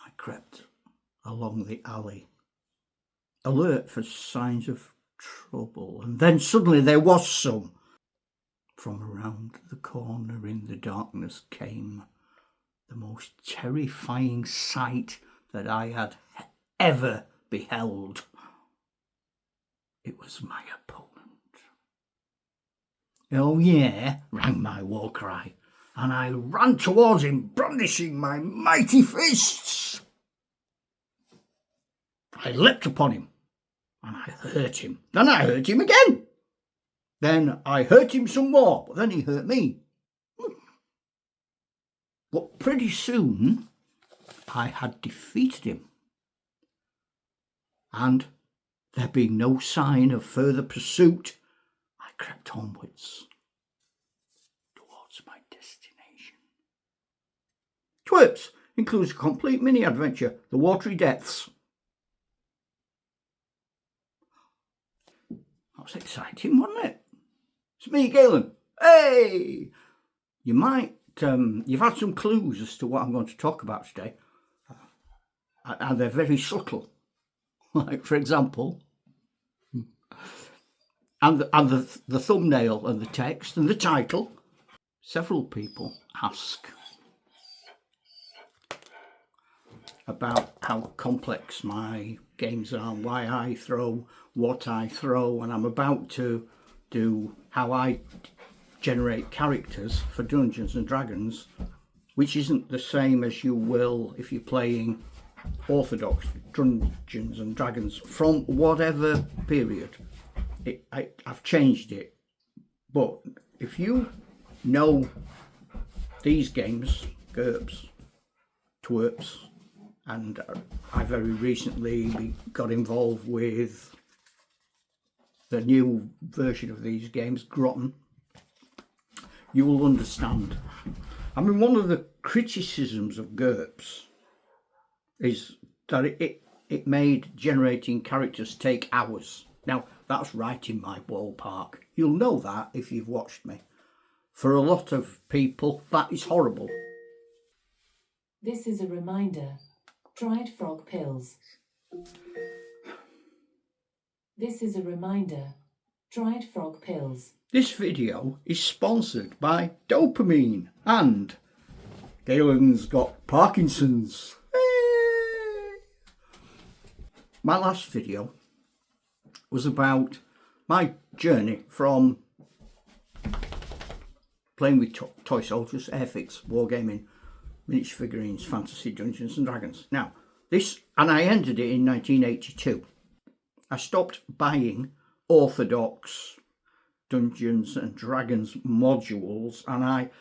I crept along the alley, alert for signs of trouble, and then suddenly there was some. From around the corner in the darkness came the most terrifying sight that I had ever beheld. It was my opponent. "Oh yeah," rang my war cry, and I ran towards him, brandishing my mighty fists. I leapt upon him, and I hurt him. Then I hurt him again. Then I hurt him some more, but then he hurt me. But pretty soon, I had defeated him. And there being no sign of further pursuit, I crept onwards towards my destination. TWERPs includes a complete mini-adventure, The Watery Depths. That was exciting, wasn't it? It's me, Galen. Hey! You might, you've had some clues as to what I'm going to talk about today. And they're very subtle. Like, for example, and the thumbnail and the text and the title. Several people ask about how complex my games are, why I throw what I throw, and I'm about to do how I generate characters for Dungeons and Dragons, which isn't the same as you will if you're playing orthodox Dungeons and Dragons from whatever period. I've changed it, but if you know these games, GURPs, TWERPs, and I very recently got involved with the new version of these games, Grotten, you will understand. I mean, one of the criticisms of GURPs is that it made generating characters take hours. Now, that's right in my ballpark. You'll know that if you've watched me. For a lot of people, that is horrible. This is a reminder. Dried frog pills. This is a reminder. Dried frog pills. This video is sponsored by dopamine and Galen's got Parkinson's. My last video was about my journey from playing with toy soldiers, airfix, wargaming, miniature figurines, fantasy, Dungeons and Dragons. Now, and I ended it in 1982. I stopped buying orthodox Dungeons and Dragons modules, and I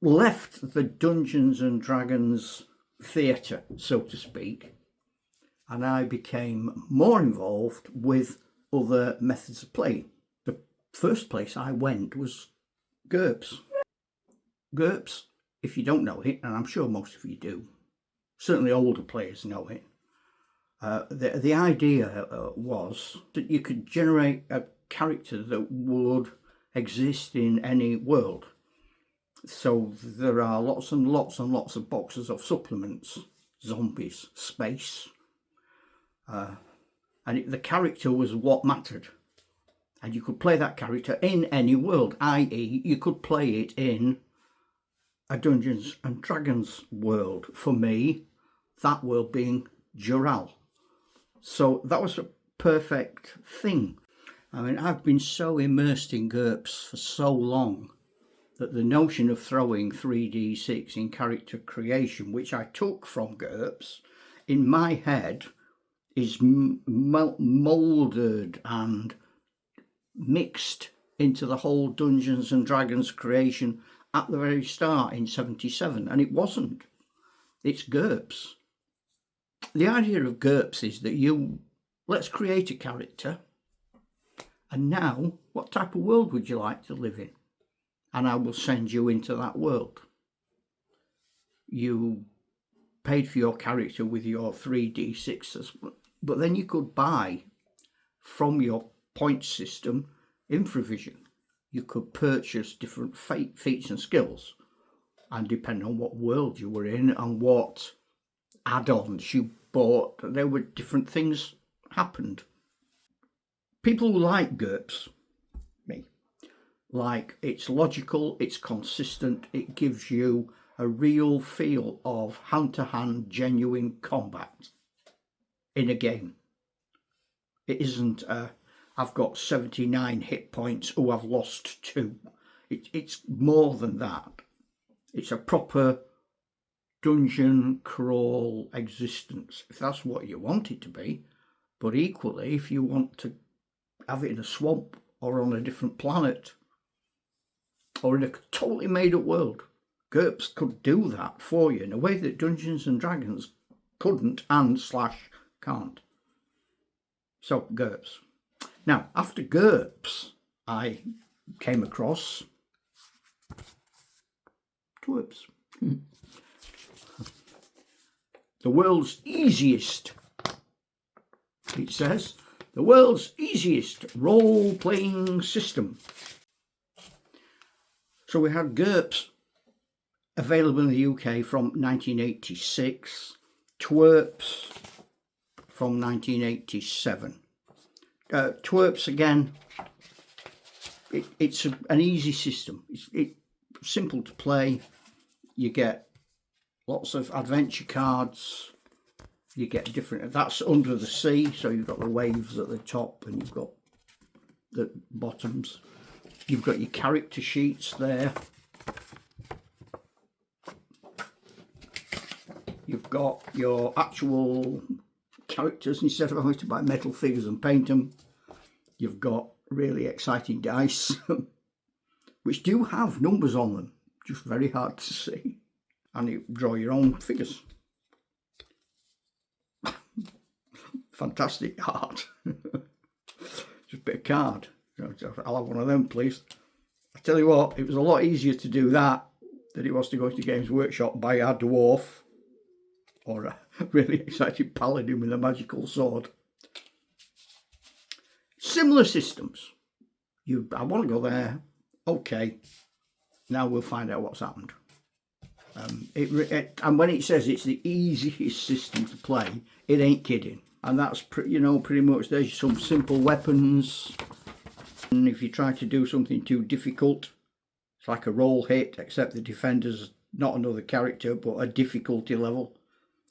left the Dungeons and Dragons theatre, so to speak, and I became more involved with other methods of play. The first place I went was GURPs. GURPs, if you don't know it, and I'm sure most of you do, certainly older players know it, the idea was that you could generate a character that would exist in any world. So there are lots and lots and lots of boxes of supplements, zombies, space, and the character was what mattered. And you could play that character in any world, i.e. you could play it in a Dungeons and Dragons world. For me, that world being Jural. So that was a perfect thing. I mean, I've been so immersed in GURPs for so long that the notion of throwing 3d6 in character creation, which I took from GURPs, in my head is moulded and mixed into the whole Dungeons and Dragons creation at the very start in 77, and it wasn't. It's GURPs. The idea of GURPs is that let's create a character, and now what type of world would you like to live in? And I will send you into that world. You paid for your character with your 3d6s, but then you could buy from your point system infravision. You could purchase different feats and skills, and depending on what world you were in and what add-ons you bought. There were different things happened. People who like GURPS, me, like it's logical, it's consistent, it gives you a real feel of hand-to-hand genuine combat in a game. It isn't I've got 79 hit points, oh I've lost 2. It's more than that. It's a proper dungeon crawl existence, if that's what you want it to be. But equally, if you want to have it in a swamp or on a different planet or in a totally made up world, GURPS could do that for you in a way that Dungeons and Dragons couldn't and / can't. So GURPS. Now, after GURPS, I came across TWERPs. The world's easiest, it says, the world's easiest role-playing system. So we had GURPS available in the UK from 1986, TWERPs from 1987. TWERPs, again, it's an easy system. It's simple to play. You get lots of adventure cards. You get different, that's under the sea, so you've got the waves at the top and you've got the bottoms. You've got your character sheets there. You've got your actual characters instead of having to buy metal figures and paint them. You've got really exciting dice, which do have numbers on them, just very hard to see. And you draw your own figures. Fantastic art. Just a bit of card. I'll have one of them, please. I tell you what, it was a lot easier to do that than it was to go to Games Workshop and buy a dwarf or a really excited paladin with a magical sword. Similar systems. I want to go there. Okay, now we'll find out what's happened. And when it says it's the easiest system to play, it ain't kidding. And that's pretty much, there's some simple weapons. And if you try to do something too difficult, it's like a roll hit, except the defender's not another character, but a difficulty level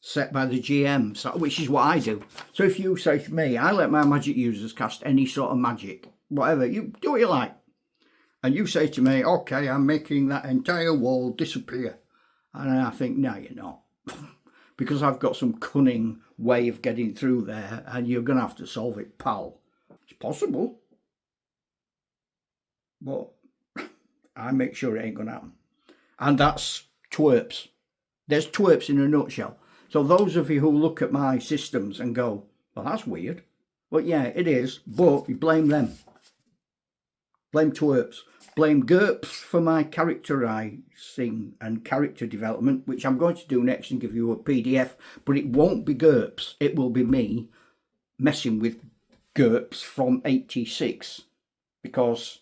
set by the GM, which is what I do. So if you say to me, I let my magic users cast any sort of magic, whatever, you do what you like. And you say to me, okay, I'm making that entire wall disappear. And I think, no, you're not. Because I've got some cunning way of getting through there, and you're going to have to solve it, pal. It's possible. But I make sure it ain't going to happen. And that's TWERPs. There's TWERPs in a nutshell. So those of you who look at my systems and go, well, that's weird. Well, yeah, it is. But you blame them. Blame TWERPs. Blame GURPS for my characterising and character development, which I'm going to do next and give you a PDF, but it won't be GURPS. It will be me messing with GURPS from 86, because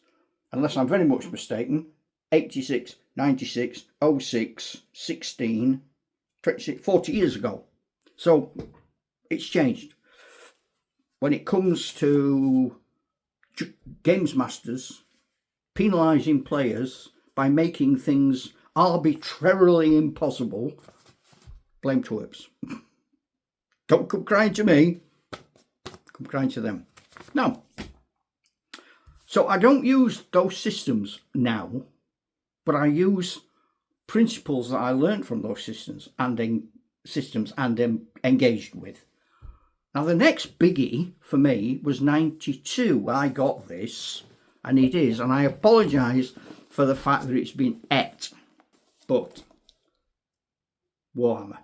unless I'm very much mistaken, 86, 96, 06, 16, 26, 40 years ago. So it's changed. When it comes to games masters penalising players by making things arbitrarily impossible, blame TWERPs. Don't come crying to me, come crying to them. Now, so I don't use those systems now, but I use principles that I learned from those systems and engaged with. Now, the next biggie for me was 92. I got this, and it is, and I apologise for the fact that it's been et, but Warhammer.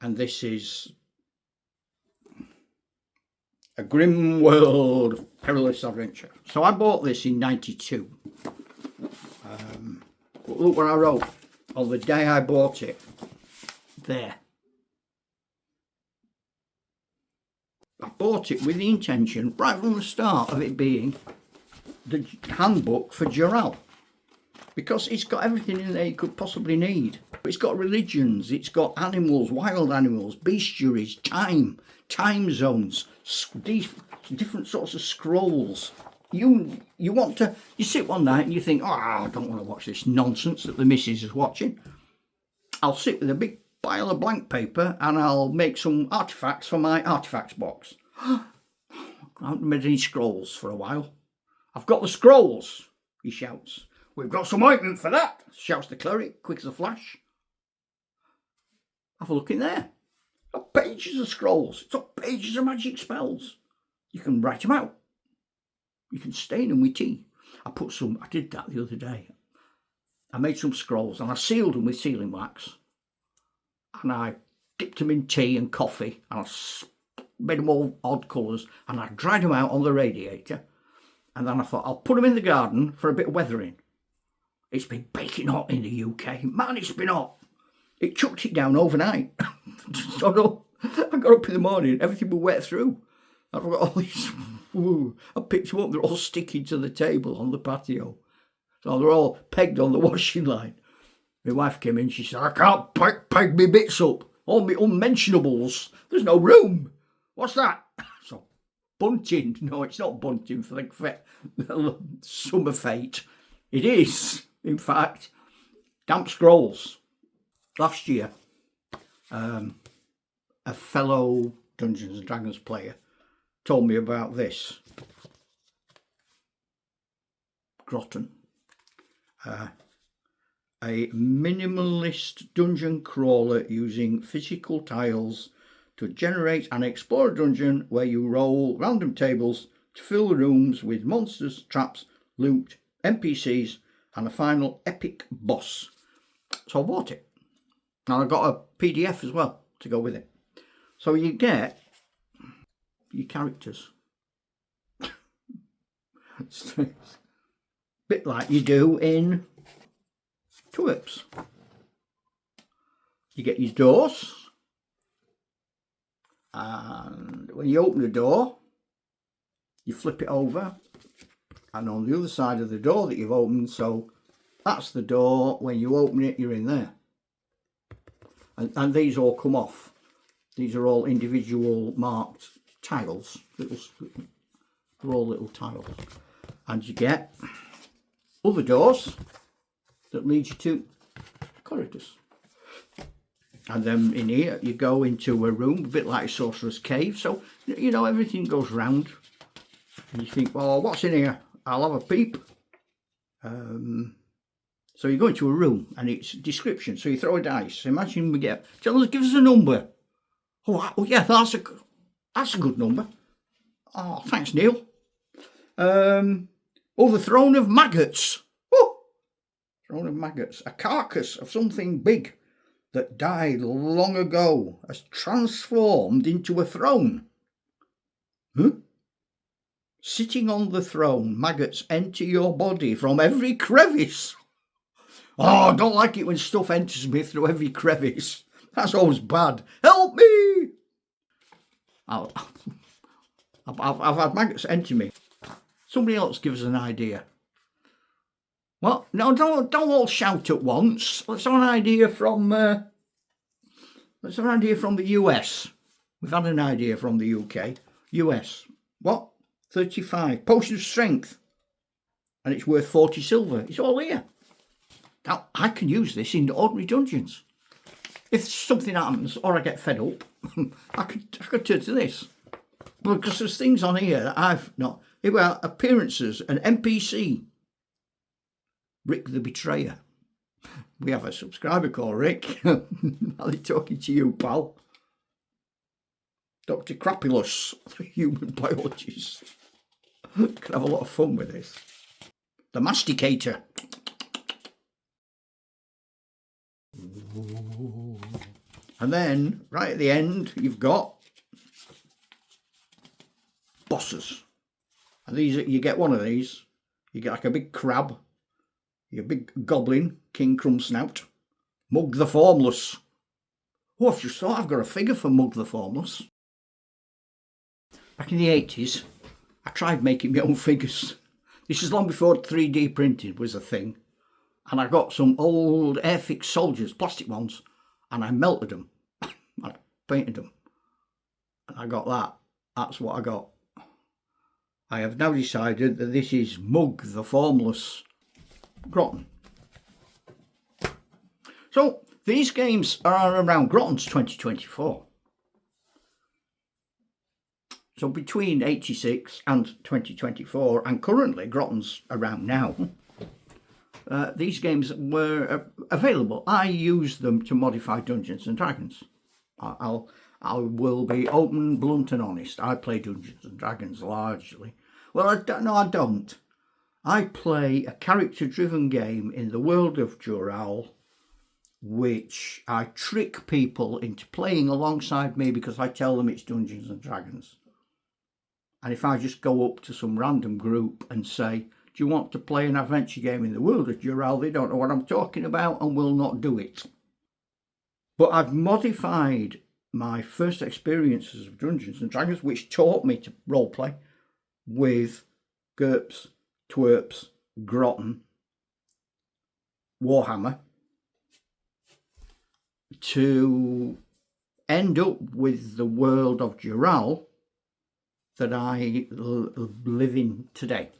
And this is A Grim World of Perilous Adventure. So I bought this in 92. Look what I wrote on the day I bought it. There. I bought it with the intention, right from the start, of it being the handbook for Jural. because it's got everything in there you could possibly need. It's got religions, it's got animals, wild animals, bestiaries, time zones, different sorts of scrolls. You sit one night and you think, oh, I don't want to watch this nonsense that the missus is watching. I'll sit with a big pile of blank paper and I'll make some artifacts for my artifacts box. I haven't made any scrolls for a while. I've got the scrolls, he shouts. We've got some ointment for that, shouts the cleric, quick as a flash. Have a look in there. It's got pages of scrolls. It's got pages of magic spells. You can write them out. You can stain them with tea. I did that the other day. I made some scrolls and I sealed them with sealing wax. And I dipped them in tea and coffee and I made them all odd colours and I dried them out on the radiator. And then I thought, I'll put them in the garden for a bit of weathering. It's been baking hot in the UK. Man, it's been hot. It chucked it down overnight. So no, I got up in the morning, everything was wet through. I've got all these, I picked them up, they're all sticking to the table on the patio. So they're all pegged on the washing line. My wife came in, she said, I can't peg me bits up, all my unmentionables. There's no room. What's that? So, bunting. No, it's not bunting for the summer fete. It is, in fact, damp scrolls. Last year, a fellow Dungeons and Dragons player told me about this. Grotten. A minimalist dungeon crawler using physical tiles to generate and explore a dungeon where you roll random tables to fill the rooms with monsters, traps, loot, NPCs, and a final epic boss. So I bought it. And I got a PDF as well to go with it. So you get your characters. It's a bit like you do in TWERPs. You get your doors. And when you open the door, you flip it over. And on the other side of the door that you've opened, so that's the door. When you open it, you're in there. And these all come off. These are all individual marked tiles. They're all little tiles. And you get other doors that lead you to corridors. And then in here you go into a room, a bit like a sorcerer's cave. So, you know, everything goes round. And you think, well, what's in here? I'll have a peep. So you go into a room and it's description. So you throw a dice. Imagine we give us a number. Oh yeah, that's a good number. Oh, thanks, Neil. The throne of maggots. Oh, throne of maggots. A carcass of something big that died long ago has transformed into a throne. Huh? Sitting on the throne, maggots enter your body from every crevice. Oh, I don't like it when stuff enters me through every crevice. That's always bad. Help me! I've had maggots enter me. Somebody else give us an idea. Well, no, don't all shout at once. Let's have an idea from the US. We've had an idea from the UK. US. What? 35. Potion of strength. And it's worth 40 silver. It's all here. Now, I can use this in ordinary dungeons. If something happens or I get fed up, I could turn to this. Because there's things on here that I've not. Well, appearances, an NPC. Rick the Betrayer. We have a subscriber called Rick. Are they talking to you, pal? Dr. Crapulus, the human biologist. Can have a lot of fun with this. The Masticator. And then, right at the end, you've got bosses. And these, you get one of these, you get like a big crab, a big goblin, King Crumbsnout, Mug the Formless. Oh, I've just thought I've got a figure for Mug the Formless. Back in the 80s, I tried making my own figures. This is long before 3D printing was a thing. and I got some old Airfix soldiers, plastic ones, and I melted them. I painted them. And I got that. That's what I got. I have now decided that this is Mug the Formless Grotten. So these games are around Grotten's 2024. So between 86 and 2024, and currently Grotten's around now, these games were available. I used them to modify Dungeons and Dragons. I will be open, blunt and honest. I play Dungeons and Dragons largely. Well, I don't. I play a character-driven game in the world of Jural, which I trick people into playing alongside me because I tell them it's Dungeons and Dragons. And if I just go up to some random group and say, do you want to play an adventure game in the world of Jural? They don't know what I'm talking about and will not do it. But I've modified my first experiences of Dungeons and Dragons, which taught me to roleplay, with GURPs, TWERPs, Grotten, Warhammer, to end up with the world of Jural that I live in today.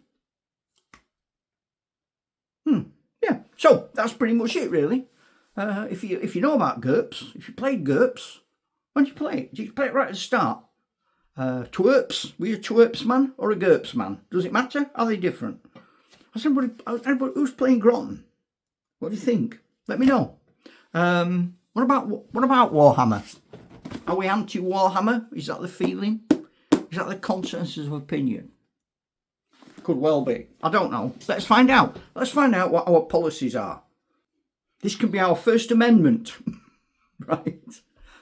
Yeah, so that's pretty much it, really. If you know about GURPs, if you played GURPs, when did you play it? Did you play it right at the start? TWERPs, were you a TWERPs man or a GURPs man? Does it matter? Are they different? Anybody who's playing Grotten? What do you think? Let me know. What about Warhammer? Are we anti-Warhammer? Is that the feeling? Is that the consensus of opinion? Could well be. I don't know. Let's find out. Let's find out what our policies are. This could be our First Amendment, right?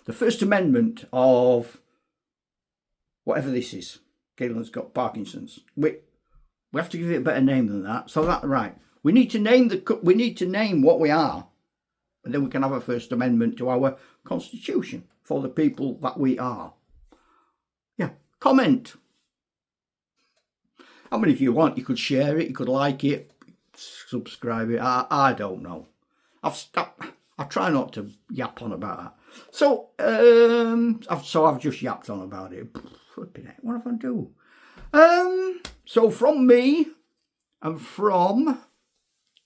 The First Amendment of whatever this is. Galen's got Parkinson's. We have to give it a better name than that. So that right. We need to name what we are, and then we can have a First Amendment to our Constitution for the people that we are. Yeah. Comment. I mean, if you want, you could share it, you could like it, subscribe it. I don't know. I try not to yap on about that. So, I've just yapped on about it. What have I do? So from me and from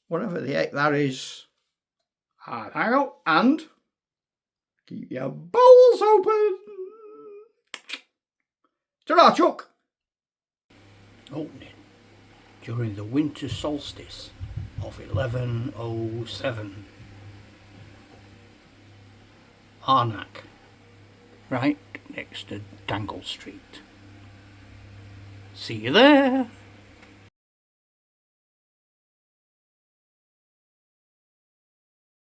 whatever the heck that is, hang out and keep your bowels open. Ta-ra, Chuck. Opening during the winter solstice of 1107. Arnak, right next to Dangle Street. See you there.